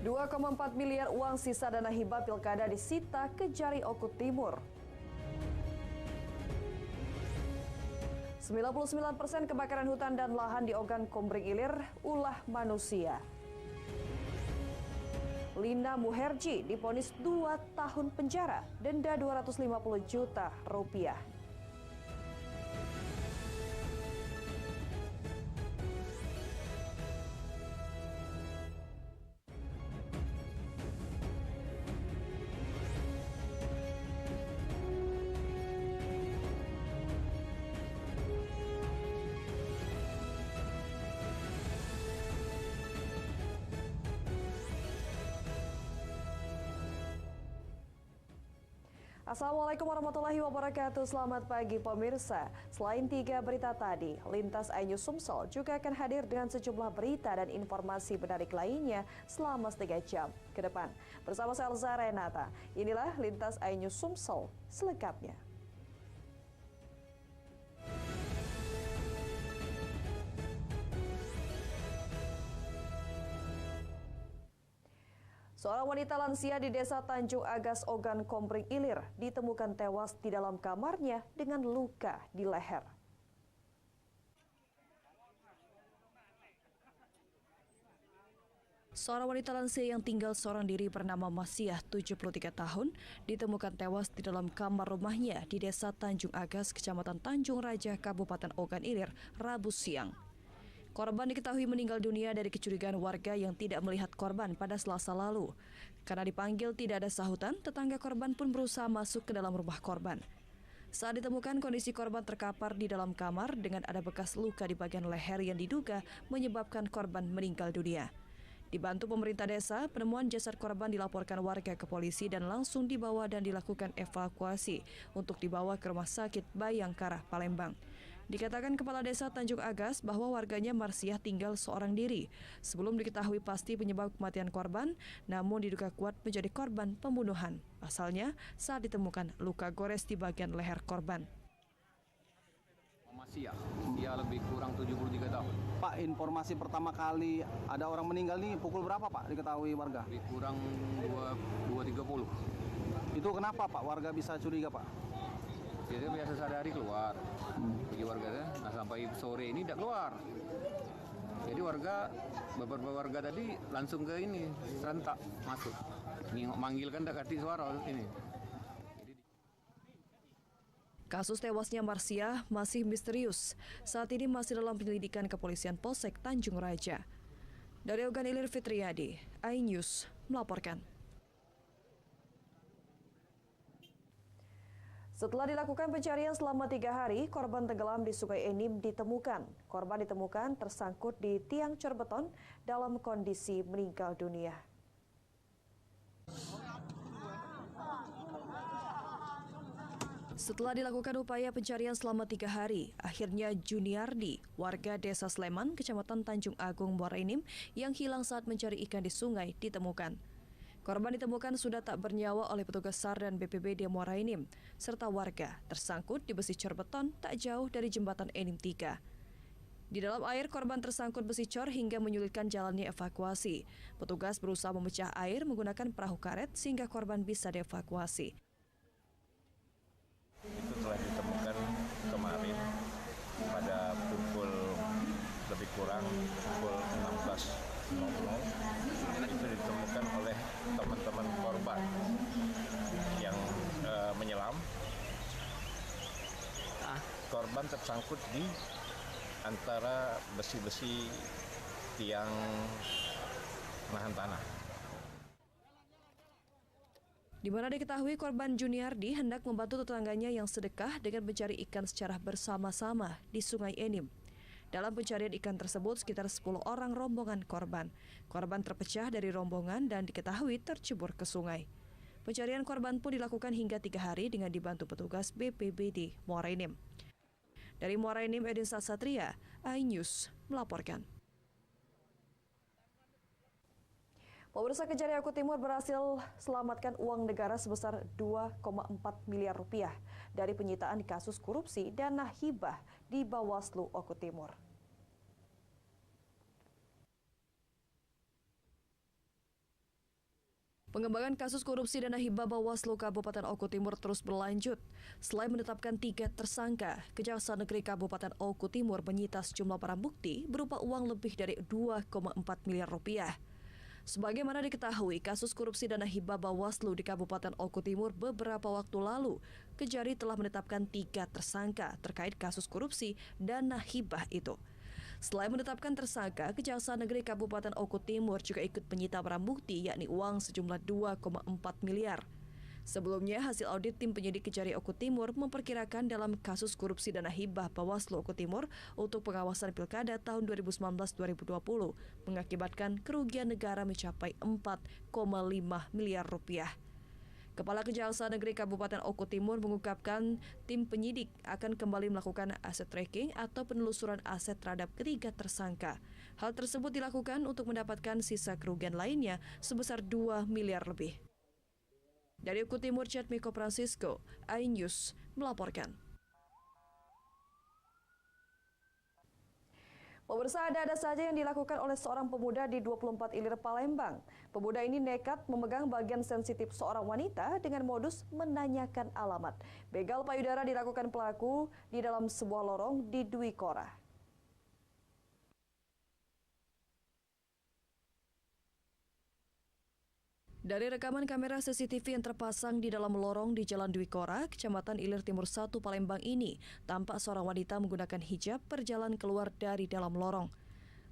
2,4 miliar uang sisa dana hibah pilkada disita Kejari Oku Timur. 99% kebakaran hutan dan lahan di Ogan Komering Ilir ulah manusia. Lina Muherji divonis 2 tahun penjara, denda 250 juta rupiah. Assalamualaikum warahmatullahi wabarakatuh. Selamat pagi pemirsa. Selain 3 berita tadi, Lintas iNews Sumsel juga akan hadir dengan sejumlah berita dan informasi menarik lainnya selama 3 jam ke depan. Bersama saya Elza Renata, inilah Lintas iNews Sumsel selengkapnya. Seorang wanita lansia di Desa Tanjung Agas, Ogan Komering Ilir ditemukan tewas di dalam kamarnya dengan luka di leher. Seorang wanita lansia yang tinggal seorang diri bernama Masiah, 73 tahun, ditemukan tewas di dalam kamar rumahnya di Desa Tanjung Agas, Kecamatan Tanjung Raja, Kabupaten Ogan Ilir, Rabu siang. Korban diketahui meninggal dunia dari kecurigaan warga yang tidak melihat korban pada Selasa lalu. Karena dipanggil tidak ada sahutan, tetangga korban pun berusaha masuk ke dalam rumah korban. Saat ditemukan, kondisi korban terkapar di dalam kamar dengan ada bekas luka di bagian leher yang diduga menyebabkan korban meninggal dunia. Dibantu pemerintah desa, penemuan jasad korban dilaporkan warga ke polisi dan langsung dibawa dan dilakukan evakuasi untuk dibawa ke Rumah Sakit Bayangkara, Palembang. Dikatakan Kepala Desa Tanjung Agas bahwa warganya Marsiah tinggal seorang diri. Sebelum diketahui pasti penyebab kematian korban, namun diduga kuat menjadi korban pembunuhan. Pasalnya, saat ditemukan luka gores di bagian leher korban. Masiah, dia lebih kurang 73 tahun. Pak, informasi pertama kali ada orang meninggal nih pukul berapa Pak diketahui warga? Lebih kurang 2.30. Itu kenapa Pak warga bisa curiga Pak? Dia biasa sehari-hari keluar. Jadi warga, nah sampai sore ini tidak keluar. Jadi beberapa warga tadi langsung ke ini, serentak masuk. Manggil kan tak kasih suara ini. Kasus tewasnya Marsiah masih misterius. Saat ini masih dalam penyelidikan kepolisian Polsek Tanjung Raja. Dari Ogan Ilir, Fitriyadi, iNews melaporkan. Setelah dilakukan pencarian selama 3 hari, korban tenggelam di Sungai Enim ditemukan. Korban ditemukan tersangkut di tiang cor beton dalam kondisi meninggal dunia. Setelah dilakukan upaya pencarian selama 3 hari, akhirnya Juniardi, warga Desa Sleman, Kecamatan Tanjung Agung, Muara Enim, yang hilang saat mencari ikan di sungai, ditemukan. Korban ditemukan sudah tak bernyawa oleh petugas SAR dan BPBD Muara Enim, serta warga tersangkut di besi cor beton tak jauh dari jembatan Enim 3. Di dalam air, korban tersangkut besi cor hingga menyulitkan jalannya evakuasi. Petugas berusaha memecah air menggunakan perahu karet sehingga korban bisa dievakuasi. Itu telah ditemukan kemarin pada pukul lebih kurang pukul 16.00. Itu ditemukan oleh teman-teman korban yang menyelam. Korban tersangkut di antara besi-besi tiang nahan tanah. Di mana diketahui korban Juniardi hendak membantu tetangganya yang sedekah dengan mencari ikan secara bersama-sama di Sungai Enim. Dalam pencarian ikan tersebut, sekitar 10 orang rombongan korban. Korban terpecah dari rombongan dan diketahui tercebur ke sungai. Pencarian korban pun dilakukan hingga 3 hari dengan dibantu petugas BPBD Muara Enim. Dari Muara Enim, Edin Satria, iNews melaporkan. Pemirsa, Kejari Oku Timur berhasil selamatkan uang negara sebesar 2,4 miliar rupiah dari penyitaan kasus korupsi dana hibah di Bawaslu Oku Timur. Pengembangan kasus korupsi dana hibah Bawaslu Kabupaten Oku Timur terus berlanjut. Selain menetapkan 3 tersangka, Kejaksaan Negeri Kabupaten Oku Timur menyita sejumlah barang bukti berupa uang lebih dari 2,4 miliar rupiah. Sebagaimana diketahui, kasus korupsi dana hibah Bawaslu di Kabupaten Oku Timur beberapa waktu lalu, Kejari telah menetapkan 3 tersangka terkait kasus korupsi dana hibah itu. Selain menetapkan tersangka, Kejaksaan Negeri Kabupaten Oku Timur juga ikut menyita barang bukti yakni uang sejumlah 2,4 miliar. Sebelumnya, hasil audit tim penyidik Kejari Oku Timur memperkirakan dalam kasus korupsi dana hibah Bawaslu Oku Timur untuk pengawasan Pilkada tahun 2019-2020 mengakibatkan kerugian negara mencapai 4,5 miliar rupiah. Kepala Kejaksaan Negeri Kabupaten Oku Timur mengungkapkan tim penyidik akan kembali melakukan aset tracking atau penelusuran aset terhadap ketiga tersangka. Hal tersebut dilakukan untuk mendapatkan sisa kerugian lainnya sebesar 2 miliar lebih. Dari Oku Timur, Chatmiko Francisco, iNews melaporkan. Pemirsa, ada saja yang dilakukan oleh seorang pemuda di 24 Ilir, Palembang. Pemuda ini nekat memegang bagian sensitif seorang wanita dengan modus menanyakan alamat. Begal payudara dilakukan pelaku di dalam sebuah lorong di Dwi Korah. Dari rekaman kamera CCTV yang terpasang di dalam lorong di Jalan Dwi Korah, Kecamatan Ilir Timur 1, Palembang ini, tampak seorang wanita menggunakan hijab berjalan keluar dari dalam lorong.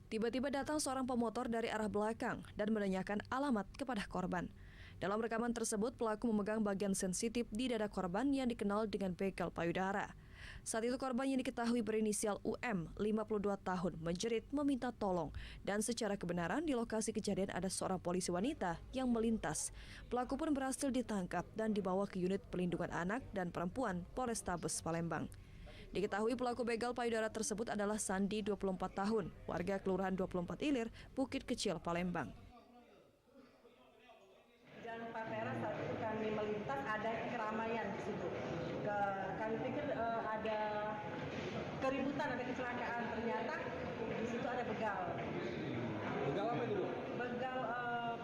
Tiba-tiba datang seorang pemotor dari arah belakang dan menanyakan alamat kepada korban. Dalam rekaman tersebut, pelaku memegang bagian sensitif di dada korban yang dikenal dengan begal payudara. Saat itu korban yang diketahui berinisial UM, 52 tahun, menjerit meminta tolong. Dan secara kebenaran di lokasi kejadian ada seorang polisi wanita yang melintas. Pelaku pun berhasil ditangkap dan dibawa ke unit pelindungan anak dan perempuan Polrestabes Palembang. Diketahui pelaku begal payudara tersebut adalah Sandi, 24 tahun, warga Kelurahan 24 Ilir, Bukit Kecil, Palembang. Jalan Papera saat itu kami melintas ada keramaian di situ. Kami pikir ada keributan, ada kecelakaan. Ternyata di situ ada begal. Begal apa itu, Bu? Begal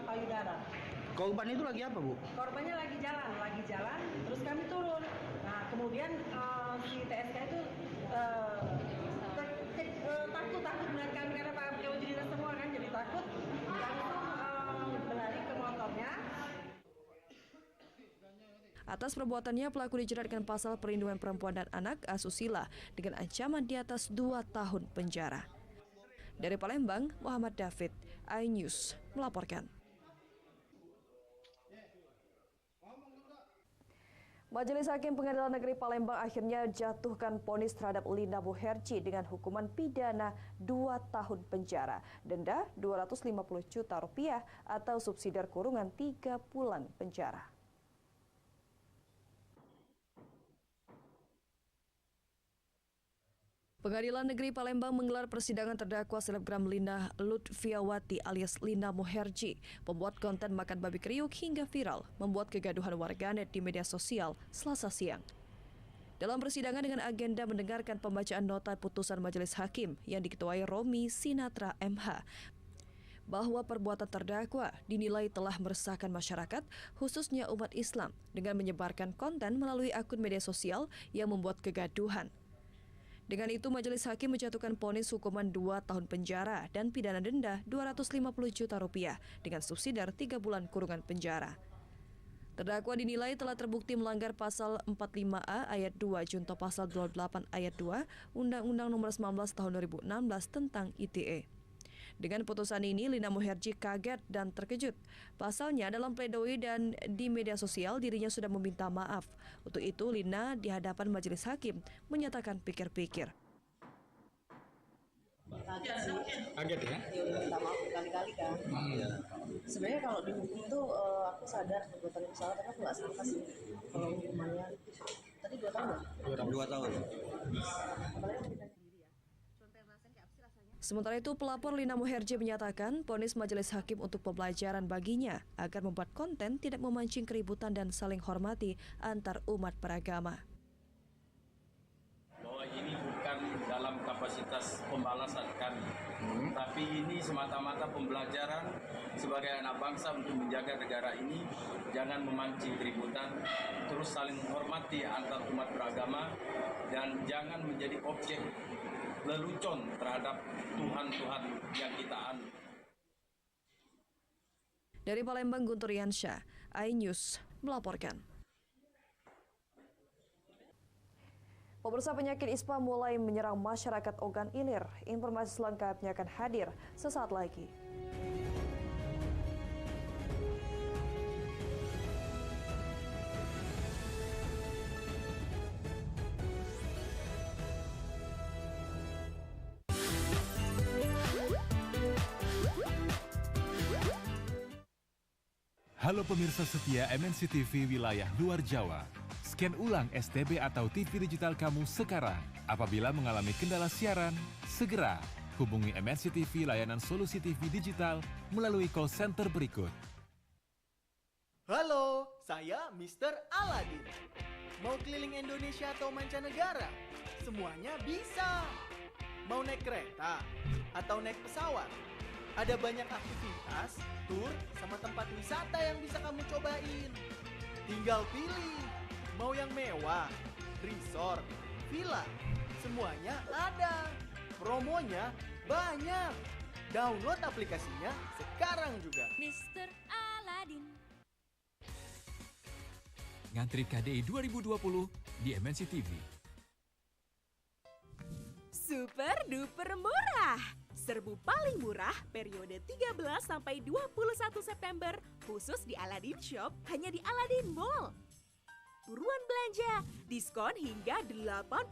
payudara. Korban itu lagi apa, Bu? Korbannya lagi jalan, terus kami turun. Nah, kemudian si TSK itu takut melihat kami karena pakai baju dinas semua kan, jadi takut. Langsung berlari ke motornya. Atas perbuatannya, pelaku dijerat dengan pasal perlindungan perempuan dan anak asusila dengan ancaman di atas 2 tahun penjara. Dari Palembang, Muhammad David, iNews melaporkan. Majelis Hakim Pengadilan Negeri Palembang akhirnya jatuhkan vonis terhadap Lina Muherji dengan hukuman pidana 2 tahun penjara, denda 250 juta rupiah atau subsidiar kurungan 3 bulan penjara. Pengadilan Negeri Palembang menggelar persidangan terdakwa selebgram Lina Lutfiawati alias Lina Muherji, pembuat konten makan babi kriuk hingga viral, membuat kegaduhan warganet di media sosial Selasa siang. Dalam persidangan dengan agenda mendengarkan pembacaan nota putusan Majelis Hakim yang diketuai Romi Sinatra MH, bahwa perbuatan terdakwa dinilai telah meresahkan masyarakat, khususnya umat Islam, dengan menyebarkan konten melalui akun media sosial yang membuat kegaduhan. Dengan itu, Majelis Hakim menjatuhkan vonis hukuman 2 tahun penjara dan pidana denda 250 juta rupiah dengan subsidiar 3 bulan kurungan penjara. Terdakwa dinilai telah terbukti melanggar pasal 45A ayat 2 junto pasal 28 ayat 2 Undang-Undang Nomor 19 Tahun 2016 tentang ITE. Dengan putusan ini, Lina Muherji kaget dan terkejut. Pasalnya, dalam pledoi dan di media sosial, dirinya sudah meminta maaf. Untuk itu, Lina di hadapan Majelis Hakim menyatakan pikir-pikir. Kaget ya? Ya udah minta maaf berkali-kali kan. Sebenarnya kalau dihukum tuh aku sadar perbuatan itu salah, tapi aku nggak sangka sih kalau hukumannya tadi 2 tahun. 2 tahun. Sementara itu, pelapor Lina Muherji menyatakan vonis Majelis Hakim untuk pembelajaran baginya agar membuat konten tidak memancing keributan dan saling hormati antar umat beragama. Bahwa ini bukan dalam kapasitas atas pembalasan kami. Tapi ini semata-mata pembelajaran sebagai anak bangsa untuk menjaga negara ini, jangan memancing keributan, terus saling menghormati antar umat beragama, dan jangan menjadi objek lelucon terhadap Tuhan-Tuhan yang kita anut. Dari Palembang, Guntur Yansyah, iNews melaporkan. Pemirsa, penyakit ISPA mulai menyerang masyarakat Ogan Ilir. Informasi selengkapnya akan hadir sesaat lagi. Halo pemirsa setia MNC TV wilayah luar Jawa. Scan ulang STB atau TV digital kamu sekarang. Apabila mengalami kendala siaran, segera hubungi MNC TV layanan solusi TV digital melalui call center berikut. Halo, saya Mr. Aladin. Mau keliling Indonesia atau mancanegara? Semuanya bisa. Mau naik kereta atau naik pesawat? Ada banyak aktivitas, tur, sama tempat wisata yang bisa kamu cobain. Tinggal pilih. Mau yang mewah, resort, villa, semuanya ada. Promonya banyak. Download aplikasinya sekarang juga. Mr. Aladin. Ngantri KDI 2020 di MNC TV. Super duper murah. Serbu paling murah periode 13 sampai 21 September khusus di Aladin Shop hanya di Aladin Mall. Buruan belanja, diskon hingga 86%.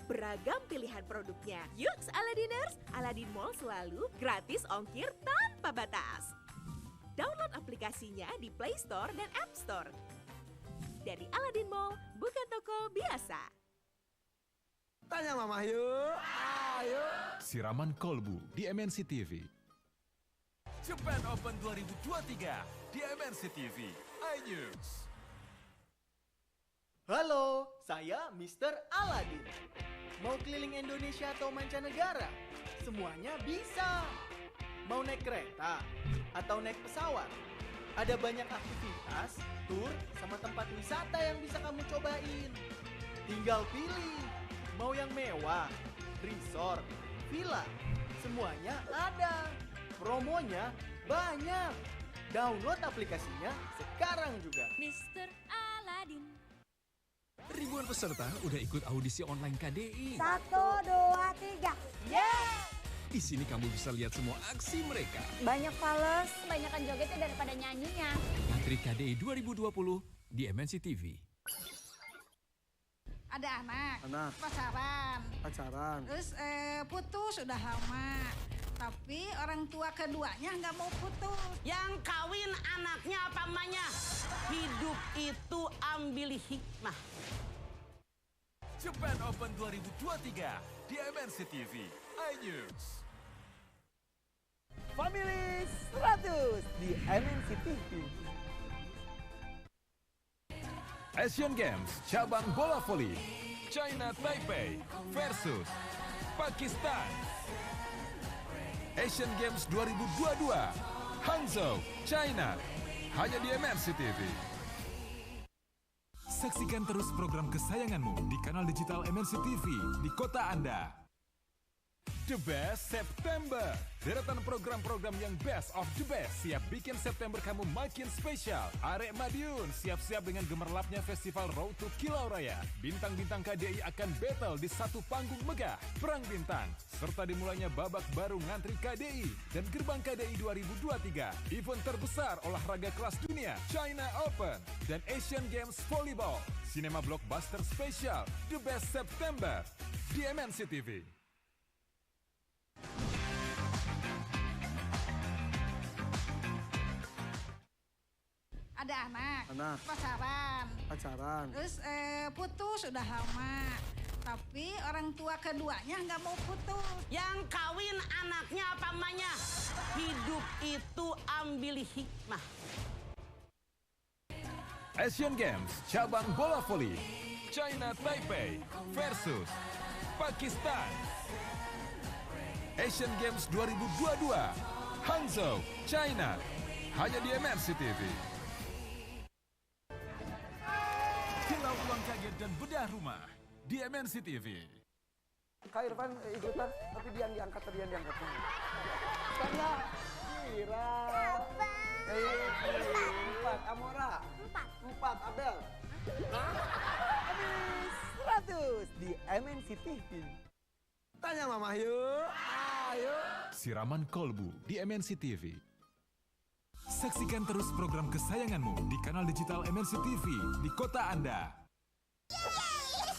Beragam pilihan produknya. Yuk Aladiners, Aladin Mall selalu gratis ongkir tanpa batas. Download aplikasinya di Play Store dan App Store. Dari Aladin Mall, bukan toko biasa. Tanya Mama yuk, ayo. Siraman kolbu di MNC TV. Japan Open 2023 di MNC TV. iNews. Halo, saya Mr. Aladin. Mau keliling Indonesia atau mancanegara? Semuanya bisa. Mau naik kereta atau naik pesawat? Ada banyak aktivitas, tur, sama tempat wisata yang bisa kamu cobain. Tinggal pilih. Mau yang mewah, resort, villa, semuanya ada. Promonya banyak. Download aplikasinya sekarang juga. Mr. Aladin. Ribuan peserta udah ikut audisi online KDI. 1, 2, 3. Yeay! Di sini kamu bisa lihat semua aksi mereka. Banyak fales, kebanyakan jogetnya daripada nyanyinya. Ngantri KDI 2020 di MNC TV. Ada anak. Pacaran. Terus putus sudah lama. Tapi orang tua keduanya nggak mau putus. Yang kawin anaknya apa emaknya? Hidup itu ambil hikmah. Japan Open 2023 di MNC TV. iNews. Family 100 di MNC TV. Asian Games cabang bola voli. China Taipei versus Pakistan. Asian Games 2022 Hangzhou, China. Hanya di MNC TV. Saksikan terus program kesayanganmu di kanal digital MNC TV di kota Anda. The Best September. Deretan program-program yang best of the best siap bikin September kamu makin spesial. Arek Madiun siap-siap dengan gemerlapnya festival Road to Kilau Raya. Bintang-bintang KDI akan battle di satu panggung megah. Perang Bintang. Serta dimulainya babak baru ngantri KDI dan Gerbang KDI 2023. Event terbesar olahraga kelas dunia, China Open dan Asian Games Volleyball. Sinema blockbuster spesial The Best September di MNC TV. Ada anak. Pacaran. Terus putus sudah lama. Tapi orang tua keduanya nggak mau putus. Yang kawin anaknya apa emaknya? Hidup itu ambil hikmah. Asian Games cabang bola voli China Taipei versus Pakistan. Asian Games 2022 Hangzhou, China, hanya di MNC TV. Kilau ulang kaget dan bedah rumah di MNC TV. Kak Irfan ikutan, tapi dia yang diangkat, tadi yang diangkat. Tanya, Kira. Empat, Amora. Empat, Abel. Habis 100 di MNC TV. Tanya Mama yuk, ayo. Siraman kolbu di MNC TV. Saksikan terus program kesayanganmu di kanal digital MNC TV di kota Anda.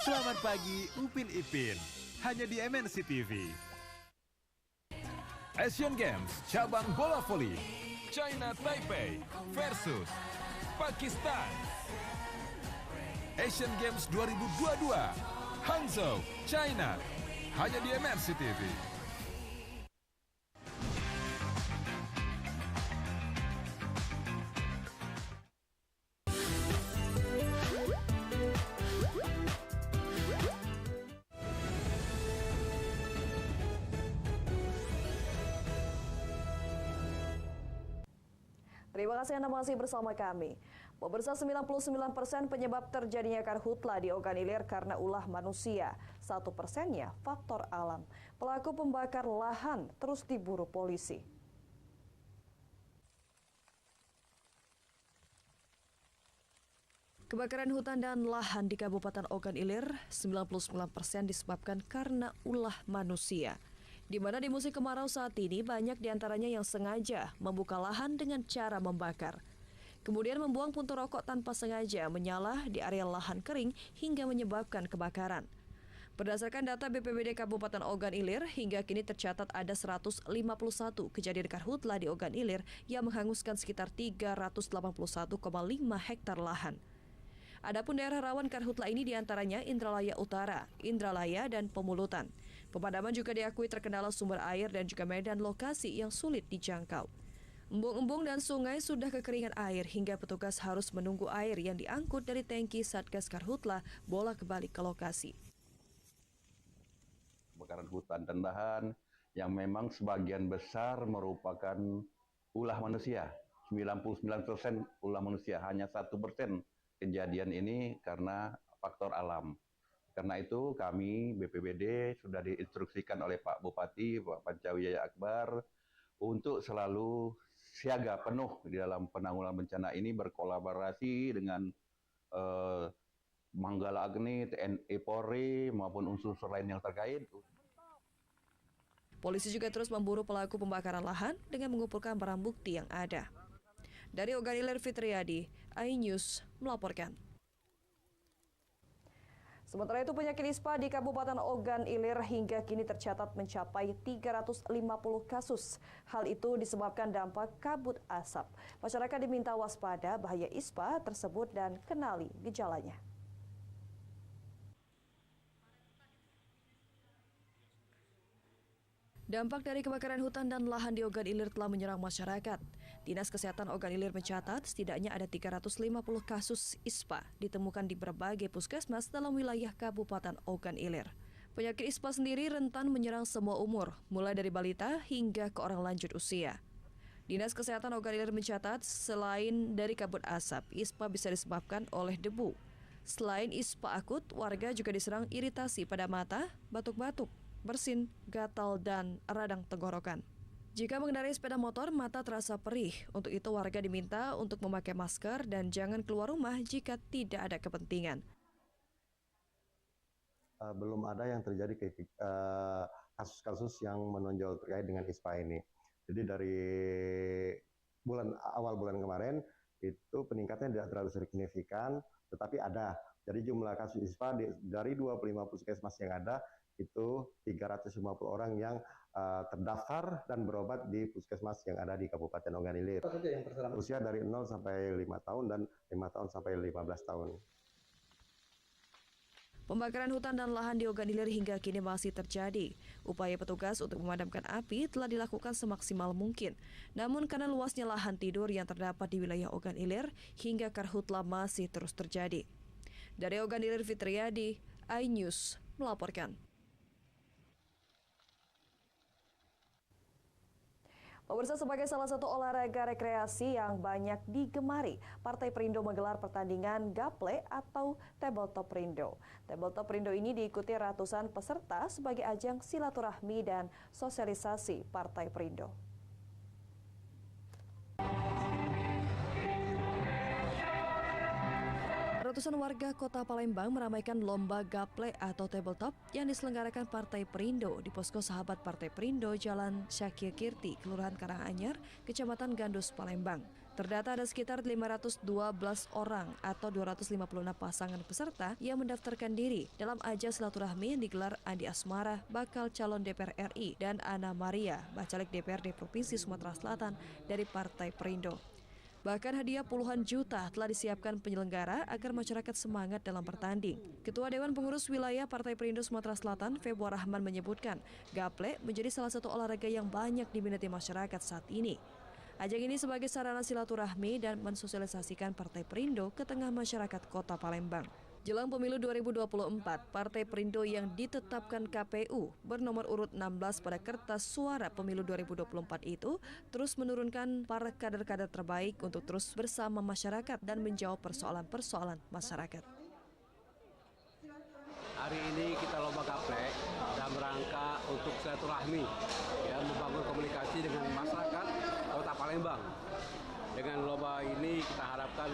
Selamat pagi Upin Ipin, hanya di MNC TV. Asian Games cabang bola voli China Taipei versus Pakistan. Asian Games 2022 Hangzhou, China, hanya di MNC TV. Terima kasih Anda masih bersama kami. Pemirsa, 99% penyebab terjadinya karhutla di Ogan Ilir karena ulah manusia. 1%-nya faktor alam. Pelaku pembakar lahan terus diburu polisi. Kebakaran hutan dan lahan di Kabupaten Ogan Ilir 99% disebabkan karena ulah manusia. Di mana di musim kemarau saat ini banyak diantaranya yang sengaja membuka lahan dengan cara membakar. Kemudian membuang puntung rokok tanpa sengaja menyala di area lahan kering hingga menyebabkan kebakaran. Berdasarkan data BPBD Kabupaten Ogan Ilir, hingga kini tercatat ada 151 kejadian karhutla di Ogan Ilir yang menghanguskan sekitar 381,5 hektar lahan. Adapun daerah rawan karhutla ini diantaranya Indralaya Utara, Indralaya, dan Pemulutan. Pemadaman juga diakui terkendala sumber air dan juga medan lokasi yang sulit dijangkau. Embung-embung dan sungai sudah kekeringan air hingga petugas harus menunggu air yang diangkut dari tangki Satgas Karhutla bolak-balik ke lokasi. Kebakaran hutan dan lahan yang memang sebagian besar merupakan ulah manusia. 99% ulah manusia, hanya 1% kejadian ini karena faktor alam. Karena itu kami BPBD sudah diinstruksikan oleh Pak Bupati, Pak Pancawijaya Akbar untuk selalu siaga penuh di dalam penanggulangan bencana ini, berkolaborasi dengan Manggala Agni, TNI Polri maupun unsur-unsur lain yang terkait. Polisi juga terus memburu pelaku pembakaran lahan dengan mengumpulkan barang bukti yang ada. Dari Ogan Ilir, Fitriadi, iNews melaporkan. Sementara itu, penyakit ispa di Kabupaten Ogan Ilir hingga kini tercatat mencapai 350 kasus. Hal itu disebabkan dampak kabut asap. Masyarakat diminta waspada bahaya ispa tersebut dan kenali gejalanya. Dampak dari kebakaran hutan dan lahan di Ogan Ilir telah menyerang masyarakat. Dinas Kesehatan Ogan Ilir mencatat setidaknya ada 350 kasus ISPA ditemukan di berbagai puskesmas dalam wilayah Kabupaten Ogan Ilir. Penyakit ISPA sendiri rentan menyerang semua umur, mulai dari balita hingga ke orang lanjut usia. Dinas Kesehatan Ogan Ilir mencatat selain dari kabut asap, ISPA bisa disebabkan oleh debu. Selain ISPA akut, warga juga diserang iritasi pada mata, batuk-batuk, bersin, gatal, dan radang tenggorokan. Jika mengendarai sepeda motor, mata terasa perih. Untuk itu warga diminta untuk memakai masker dan jangan keluar rumah jika tidak ada kepentingan. Belum ada yang terjadi kasus-kasus yang menonjol terkait dengan ISPA ini. Jadi dari awal bulan kemarin itu peningkatannya tidak terlalu signifikan, tetapi ada. Jadi jumlah kasus ISPA dari 25 puskesmas yang ada itu 350 orang yang terdaftar dan berobat di puskesmas yang ada di Kabupaten Ogan Ilir. Usia dari 0 sampai 5 tahun dan 5 tahun sampai 15 tahun. Pembakaran hutan dan lahan di Ogan Ilir hingga kini masih terjadi. Upaya petugas untuk memadamkan api telah dilakukan semaksimal mungkin. Namun karena luasnya lahan tidur yang terdapat di wilayah Ogan Ilir hingga karhutla masih terus terjadi. Dari Ogan Ilir, Fitriadi, iNews melaporkan. Pemirsa, sebagai salah satu olahraga rekreasi yang banyak digemari, Partai Perindo menggelar pertandingan gaple atau tabletop Perindo. Tabletop Perindo ini diikuti ratusan peserta sebagai ajang silaturahmi dan sosialisasi Partai Perindo. Ratusan warga kota Palembang meramaikan lomba gaple atau tabletop yang diselenggarakan Partai Perindo di posko sahabat Partai Perindo Jalan Syakir Kirti, Kelurahan Karanganyar, Kecamatan Gandus, Palembang. Terdata ada sekitar 512 orang atau 256 pasangan peserta yang mendaftarkan diri dalam ajang silaturahmi yang digelar Andi Asmara, bakal calon DPR RI, dan Ana Maria, bacalek DPRD Provinsi Sumatera Selatan dari Partai Perindo. Bahkan hadiah puluhan juta telah disiapkan penyelenggara agar masyarakat semangat dalam bertanding. Ketua Dewan Pengurus Wilayah Partai Perindo Sumatera Selatan, Februar Rahman, menyebutkan gaple menjadi salah satu olahraga yang banyak diminati masyarakat saat ini. Ajang ini sebagai sarana silaturahmi dan mensosialisasikan Partai Perindo ke tengah masyarakat kota Palembang. Jelang pemilu 2024, Partai Perindo yang ditetapkan KPU bernomor urut 16 pada kertas suara pemilu 2024 itu terus menurunkan para kader-kader terbaik untuk terus bersama masyarakat dan menjawab persoalan-persoalan masyarakat. Hari ini kita lomba gaple dalam rangka untuk silaturahmi, ya, membangun komunikasi dengan masyarakat Kota Palembang. Dengan lomba ini kita harapkan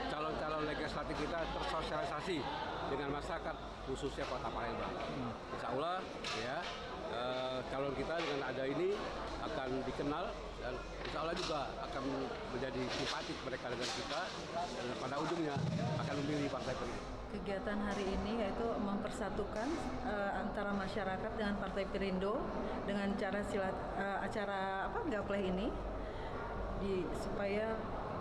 calon-calon legislatif kita tersosialisasi dengan masyarakat khususnya Kota Palembang. Insya Allah ya calon kita dengan ada ini akan dikenal dan insya Allah juga akan menjadi simpatik mereka dengan kita dan pada ujungnya akan memilih Partai Perindo. Kegiatan hari ini yaitu mempersatukan antara masyarakat dengan Partai Perindo dengan cara acara gaple ini supaya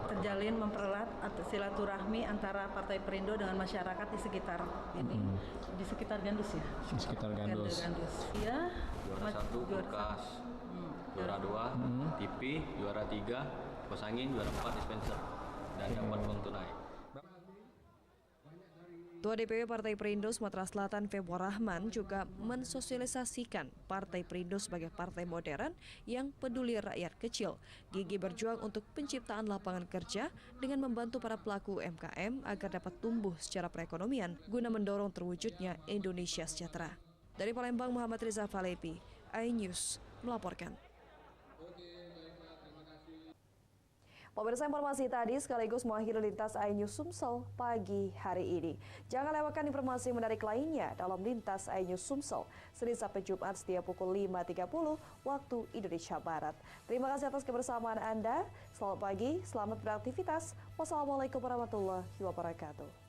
terjalin mempererat silaturahmi antara Partai Perindo dengan masyarakat di sekitar ini, di sekitar Gandus ya. Di sekitar Gandus. Ya. Juara 1 Kulkas, juara 2 TV, juara 3 kipas angin, juara 4 dispenser, dan dapat uang tunai. Ketua DPW Partai Perindo Sumatera Selatan, Februar Rahman, juga mensosialisasikan Partai Perindo sebagai partai modern yang peduli rakyat kecil, gigih berjuang untuk penciptaan lapangan kerja dengan membantu para pelaku UMKM agar dapat tumbuh secara perekonomian guna mendorong terwujudnya Indonesia sejahtera. Dari Palembang, Muhammad Riza Falepi, iNews melaporkan. Pemirsa, informasi tadi sekaligus mengakhiri Lintas iNews Sumsel pagi hari ini. Jangan lewatkan informasi menarik lainnya dalam Lintas iNews Sumsel, Senin sampai Jumat setiap pukul 5.30 waktu Indonesia Barat. Terima kasih atas kebersamaan Anda. Selamat pagi, selamat beraktivitas. Wassalamualaikum warahmatullahi wabarakatuh.